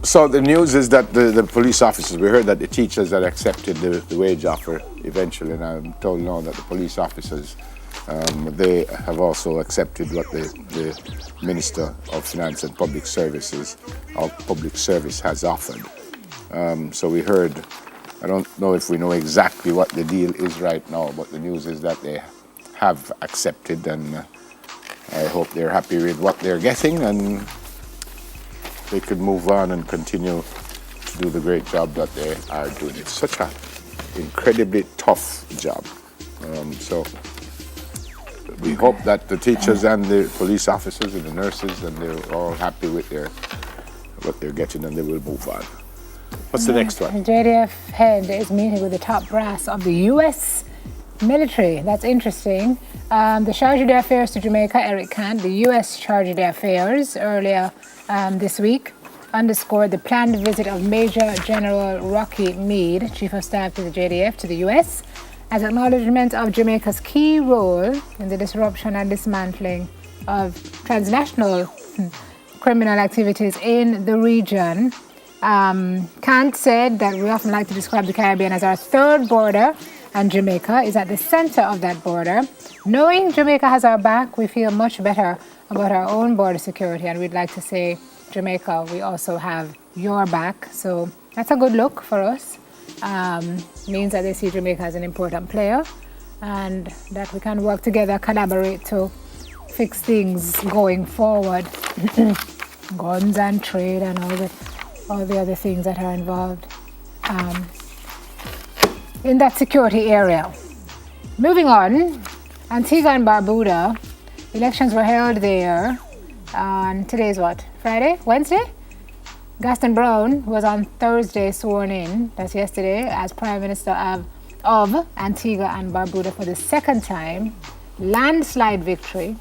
So the news is that the police officers, we heard that the teachers had accepted the wage offer eventually, and I'm told now that the police officers, they have also accepted what the Minister of Finance and Public Services, or Public Service, has offered. So we heard, I don't know if we know exactly what the deal is right now, but the news is that they have accepted, and I hope they're happy with what they're getting, and they could move on and continue to do the great job that they are doing. It's such an incredibly tough job. So we hope that the teachers and the police officers and the nurses, and they're all happy with what they're getting, and they will move on. What's the next one? The JDF head is meeting with the top brass of the U.S. military. That's interesting. The Charge d'Affaires to Jamaica, Eric Kant, the U.S. Charge d'Affaires, earlier this week, underscored the planned visit of Major General Rocky Meade, Chief of Staff to the JDF, to the U.S., as acknowledgement of Jamaica's key role in the disruption and dismantling of transnational criminal activities in the region. Kant said that we often like to describe the Caribbean as our third border, and Jamaica is at the center of that border. Knowing Jamaica has our back, we feel much better about our own border security, and we'd like to say, Jamaica, we also have your back. So that's a good look for us. Means that they see Jamaica as an important player, and that we can work together, collaborate to fix things going forward. Guns and trade and all the other things that are involved in that security area. Moving on, Antigua and Barbuda, elections were held there on, today's what, Friday? Wednesday? Gaston Brown was on Thursday sworn in, that's yesterday, as Prime Minister of Antigua and Barbuda for the second time. Landslide victory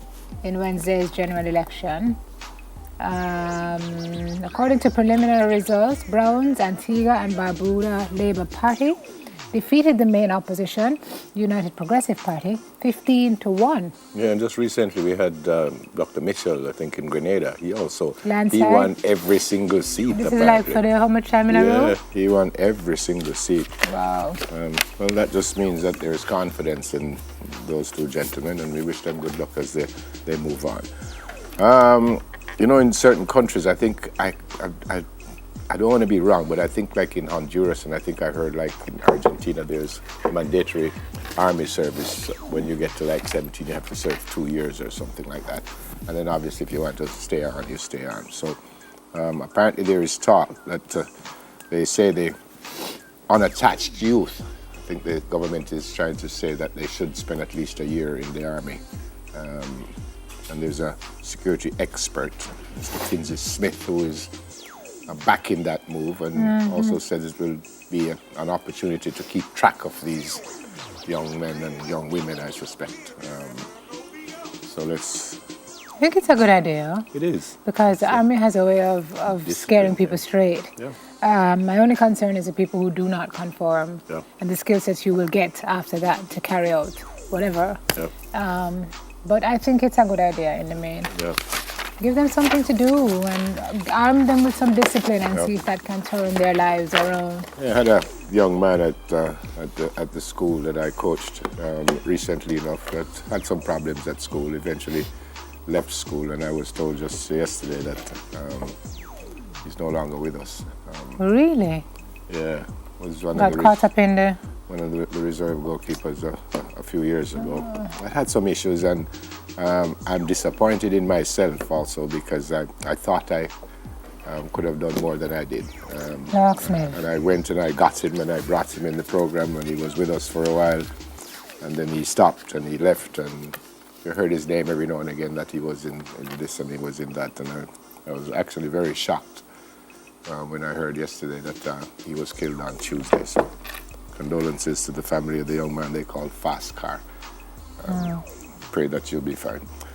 in Wednesday's general election. According to preliminary results, Brown's Antigua and Barbuda Labour Party defeated the main opposition, United Progressive Party, 15-1. Yeah, and just recently we had Dr. Mitchell, I think, in Grenada. He Landslide. won every single seat. This apparently. is like for how much time in a row? Yeah, he won every single seat. Wow. Well, that just means that there is confidence in those two gentlemen, and we wish them good luck as they move on. You know, in certain countries, I think, I don't want to be wrong, but I think like in Honduras, and I think I heard like in Argentina, there's mandatory army service. When you get to like 17, you have to serve 2 years or something like that. And then obviously if you want to stay on, you stay on. So apparently there is talk that they say the unattached youth, I think the government is trying to say that they should spend at least a year in the army. And there's a security expert, Mr. Kinsey Smith, who is backing that move, and also says it will be an opportunity to keep track of these young men and young women, I suspect. So let's... I think it's a good idea. It is. Because the army has a way of scaring people straight. Yeah. My only concern is the people who do not conform, Yeah. and the skill sets you will get after that to carry out whatever. Yeah. But I think it's a good idea in the main. Yeah. Give them something to do and arm them with some discipline and see if that can turn their lives around. Yeah, I had a young man at the school that I coached recently enough that had some problems at school, eventually left school, and I was told just yesterday that he's no longer with us. Really? Yeah. Was one Got caught up in the... One of the reserve goalkeepers a few years ago. I had some issues, and I'm disappointed in myself also because I thought I could have done more than I did. And I went and I got him and I brought him in the program, and he was with us for a while, and then he stopped and he left, and we heard his name every now and again that he was in this and he was in that, and I was actually very shocked when I heard yesterday that he was killed on Tuesday. So condolences to the family of the young man they called Fast Car. Pray that you'll be fine.